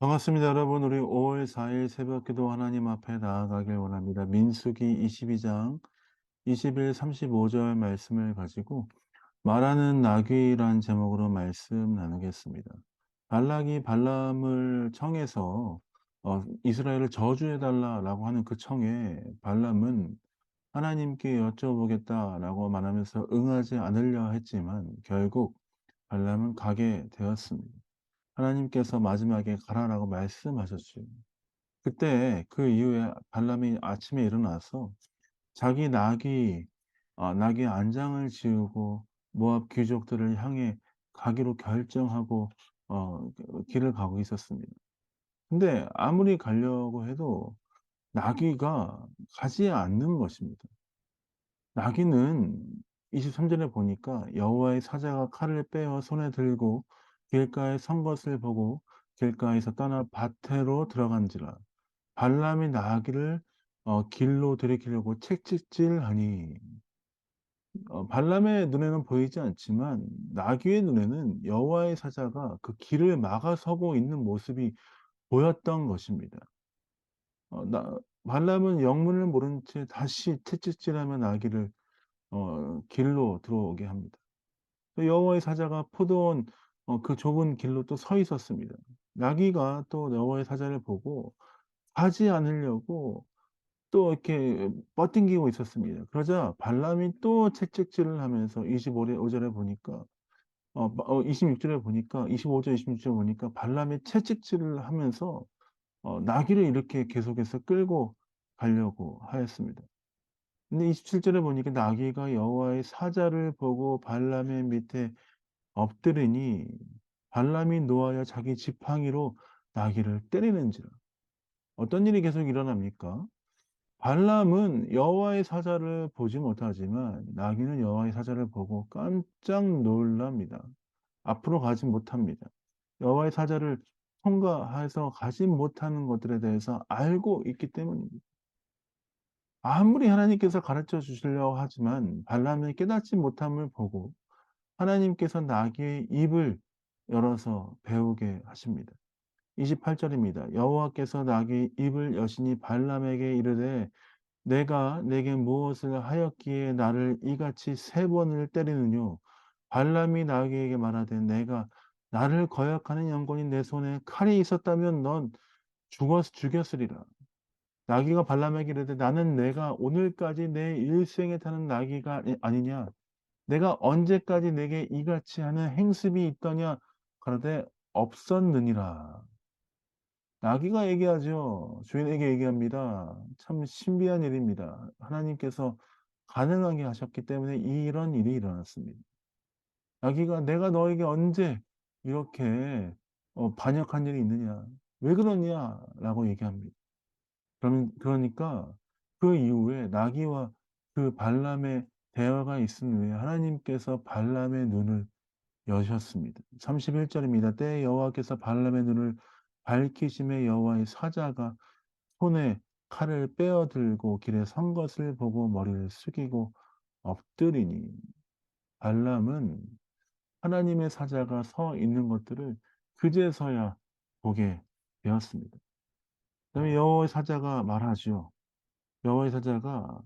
반갑습니다, 여러분. 우리 5월 4일 새벽기도 하나님 앞에 나아가길 원합니다. 민수기 22장 20일 35절 말씀을 가지고 말하는 나귀란 제목으로 말씀 나누겠습니다. 발락이 발람을 청해서 이스라엘을 저주해 달라라고 하는 그 청에 발람은 하나님께 여쭤보겠다라고 말하면서 응하지 않으려 했지만 결국 발람은 가게 되었습니다. 하나님께서 마지막에 가라라고 말씀하셨죠. 그때 그 이후에 발람이 아침에 일어나서 자기 나귀의 안장을 지우고 모압 귀족들을 향해 가기로 결정하고 길을 가고 있었습니다. 근데 아무리 가려고 해도 나귀가 가지 않는 것입니다. 나귀는 23 절에 보니까 여호와의 사자가 칼을 빼어 손에 들고 길가에 선 것을 보고 길가에서 떠나 밭으로 들어간지라. 발람이 나귀를 길로 들이키려고 채찍질하니 발람의 눈에는 보이지 않지만 나귀의 눈에는 여호와의 사자가 그 길을 막아서고 있는 모습이 보였던 것입니다. 나 발람은 영문을 모른 채 다시 채찍질하며 나귀를 길로 들어오게 합니다. 또 여호와의 사자가 포도원 그 좁은 길로 또 서 있었습니다. 나귀가 또 여호와의 사자를 보고 가지 않으려고 또 이렇게 뻗팅기고 있었습니다. 그러자 발람이 또 채찍질을 하면서 25 절에 보니까 26 절에 보니까 25 절, 26 절에 보니까 발람이 채찍질을 하면서 나귀를 이렇게 계속해서 끌고 가려고 하였습니다. 근데 27 절에 보니까 나귀가 여호와의 사자를 보고 발람의 밑에 엎드리니 발람이 노하여 자기 지팡이로 나귀를 때리는지라. 어떤 일이 계속 일어납니까? 발람은 여호와의 사자를 보지 못하지만 나귀는 여호와의 사자를 보고 깜짝 놀랍니다. 앞으로 가지 못합니다. 여호와의 사자를 통과해서 가지 못하는 것들에 대해서 알고 있기 때문입니다. 아무리 하나님께서 가르쳐 주시려고 하지만 발람은 깨닫지 못함을 보고 하나님께서 나귀의 입을 열어서 배우게 하십니다. 28 절입니다. 여호와께서 나귀의 입을 여시니 발람에게 이르되 내가 내게 무엇을 하였기에 나를 이같이 세 번을 때리느뇨. 발람이 나귀에게 말하되 내가 나를 거역하는 영혼이 내 손에 칼이 있었다면 넌 죽였으리라. 나귀가 발람에게 이르되 나는 내가 오늘까지 내 일생에 타는 나귀가 아니냐. 내가 언제까지 내게 이같이 하는 행습이 있더냐. 가로되 없었느니라. 나귀가 얘기하죠. 주인에게 얘기합니다. 참 신비한 일입니다. 하나님께서 가능하게 하셨기 때문에 이런 일이 일어났습니다. 나귀가 "내가 너에게 언제 이렇게 반역한 일이 있느냐. 왜 그러냐?"라고 얘기합니다. 그러니까 그 이후에 나귀와 그 발람의 대화가 있은 후에 하나님께서 발람의 눈을 여셨습니다. 31 절입니다. 때에 여호와께서 발람의 눈을 밝히심에 여호와의 사자가 손에 칼을 빼어 들고 길에 선 것을 보고 머리를 숙이고 엎드리니 발람은 하나님의 사자가 서 있는 것들을 그제서야 보게 되었습니다. 그다음에 여호와의 사자가 말하죠. 여호와의 사자가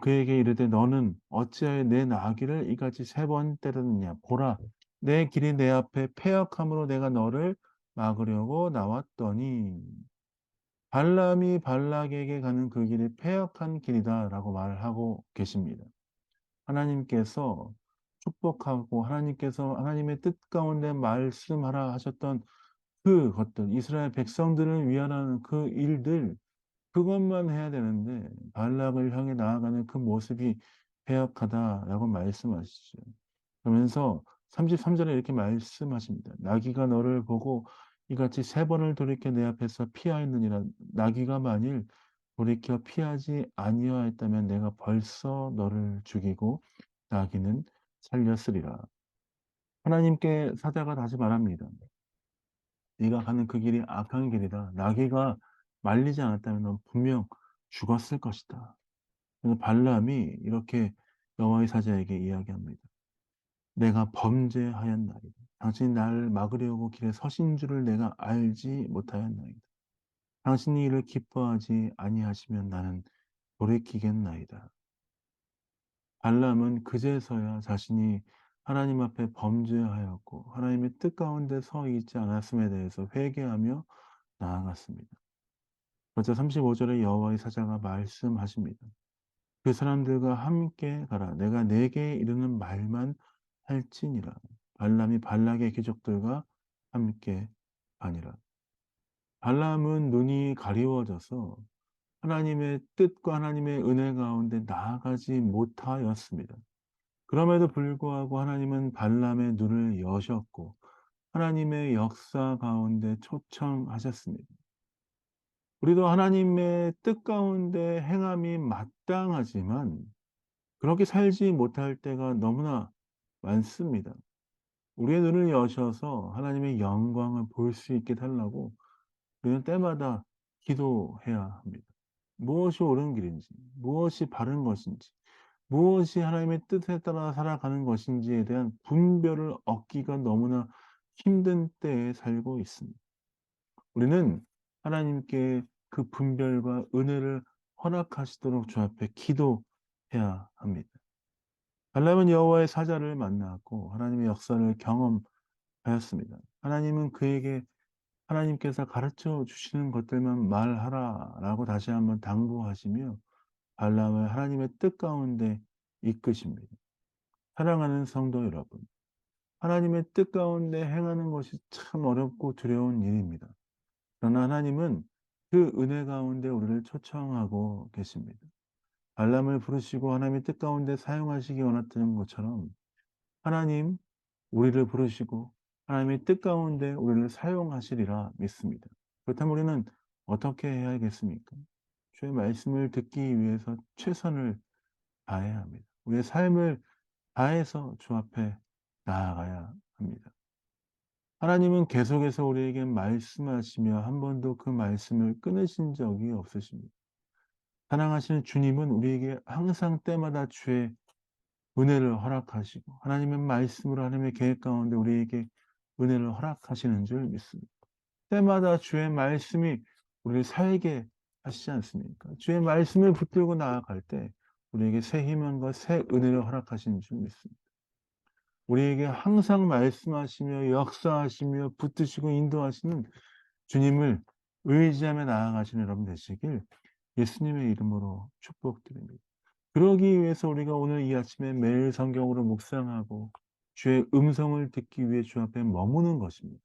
그에게 이르되 너는 어찌하여 내 나귀를 이같이 세 번 때렸느냐 보라 내 길이 내 앞에 패역함으로 내가 너를 막으려고 나왔더니 발람이 발락에게 가는 그 길이 패역한 길이다라고 말을 하고 계십니다. 하나님께서 축복하고 하나님께서 하나님의 뜻 가운데 말씀하라 하셨던 그것들 이스라엘 백성들을 위하라는 그 일들 그것만 해야 되는데 발락을 향해 나아가는 그 모습이 패역하다라고 말씀하시죠. 그러면서 33 절에 이렇게 말씀하십니다. 나귀가 너를 보고 이같이 세 번을 돌이켜 내 앞에서 피하였느니라. 나귀가 만일 돌이켜 피하지 아니하였다면 내가 벌써 너를 죽이고 나귀는 살렸으리라. 하나님께 사자가 다시 말합니다. 네가 가는 그 길이 악한 길이다. 나귀가 말리지 않았다면 넌 분명 죽었을 것이다. 그래서 발람이 이렇게 여호와의 사자에게 이야기합니다. 내가 범죄하였나이다. 당신이 나를 막으려고 길에 서신 줄을 내가 알지 못하였나이다. 당신이 이를 기뻐하지 아니하시면 나는 돌이키겠나이다. 발람은 그제서야 자신이 하나님 앞에 범죄하였고 하나님의 뜻 가운데 서 있지 않았음에 대해서 회개하며 나아갔습니다. 그러자 35 절에 여호와의 사자가 말씀하십니다. 그 사람들과 함께 가라. 내가 내게 이르는 말만 할지니라. 발람이 발락의 귀족들과 함께 가니라. 발람은 눈이 가리워져서 하나님의 뜻과 하나님의 은혜 가운데 나아가지 못하였습니다. 그럼에도 불구하고 하나님은 발람의 눈을 여셨고 하나님의 역사 가운데 초청하셨습니다. 우리도 하나님의 뜻 가운데 행함이 마땅하지만 그렇게 살지 못할 때가 너무나 많습니다. 우리의 눈을 여셔서 하나님의 영광을 볼 수 있게 달라고 우리는 때마다 기도해야 합니다. 무엇이 옳은 길인지, 무엇이 바른 것인지, 무엇이 하나님의 뜻에 따라 살아가는 것인지에 대한 분별을 얻기가 너무나 힘든 때에 살고 있습니다. 우리는 하나님께 그 분별과 은혜를 허락하시도록 주 앞에 기도해야 합니다. 발람은 여호와의 사자를 만났고 하나님의 역사를 경험하였습니다. 하나님은 그에게 하나님께서 가르쳐 주시는 것들만 말하라라고 다시 한번 당부하시며 발람을 하나님의 뜻 가운데 이끄십니다. 사랑하는 성도 여러분, 하나님의 뜻 가운데 행하는 것이 참 어렵고 두려운 일입니다. 그러나 하나님은 그 은혜 가운데 우리를 초청하고 계십니다. 발람을 부르시고 하나님의 뜻 가운데 사용하시기 원했던 것처럼 하나님 우리를 부르시고 하나님의 뜻 가운데 우리를 사용하시리라 믿습니다. 그렇다면 우리는 어떻게 해야겠습니까? 주의 말씀을 듣기 위해서 최선을 다해야 합니다. 우리의 삶을 다해서 주 앞에 나아가야 합니다. 하나님은 계속해서 우리에게 말씀하시며 한 번도 그 말씀을 끊으신 적이 없으십니다. 사랑하시는 주님은 우리에게 항상 때마다 주의 은혜를 허락하시고 하나님의 말씀으로 하나님의 계획 가운데 우리에게 은혜를 허락하시는 줄 믿습니다. 때마다 주의 말씀이 우리를 살게 하시지 않습니까? 주의 말씀을 붙들고 나아갈 때 우리에게 새 희망과 새 은혜를 허락하시는 줄 믿습니다. 우리에게 항상 말씀하시며 역사하시며 붙드시고 인도하시는 주님을 의지하며 나아가시는 여러분 되시길 예수님의 이름으로 축복드립니다. 그러기 위해서 우리가 오늘 이 아침에 매일 성경으로 묵상하고 주의 음성을 듣기 위해 주 앞에 머무는 것입니다.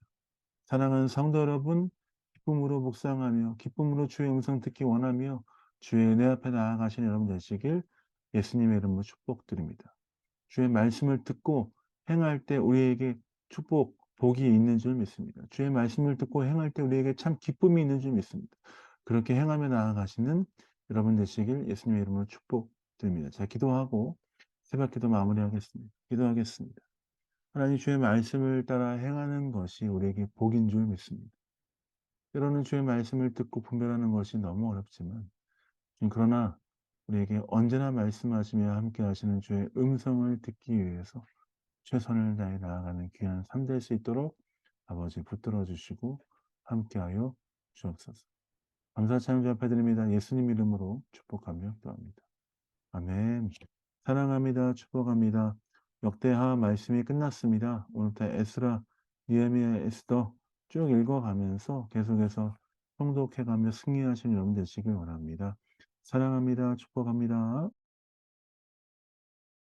사랑하는 성도 여러분, 기쁨으로 묵상하며 기쁨으로 주의 음성 듣기 원하며 주의 은혜 앞에 나아가시는 여러분 되시길 예수님의 이름으로 축복드립니다. 주의 말씀을 듣고 행할 때 우리에게 축복, 복이 있는 줄 믿습니다. 주의 말씀을 듣고 행할 때 우리에게 참 기쁨이 있는 줄 믿습니다. 그렇게 행하며 나아가시는 여러분 되시길 예수님의 이름으로 축복드립니다. 자, 기도하고 새벽 기도 마무리하겠습니다. 기도하겠습니다. 하나님 주의 말씀을 따라 행하는 것이 우리에게 복인 줄 믿습니다. 때로는 주의 말씀을 듣고 분별하는 것이 너무 어렵지만 그러나 우리에게 언제나 말씀하시며 함께 하시는 주의 음성을 듣기 위해서 최선을 다해 나아가는 귀한 삶 될 수 있도록 아버지 붙들어 주시고 함께하여 주옵소서. 감사 찬양 앞에 드립니다. 예수님 이름으로 축복하며 기도합니다. 아멘. 사랑합니다. 축복합니다. 역대하 말씀이 끝났습니다. 오늘부터 에스라, 느헤미야, 에스더 쭉 읽어가면서 계속해서 통독해가며 승리하시는 여러분 되시길 원합니다. 사랑합니다. 축복합니다.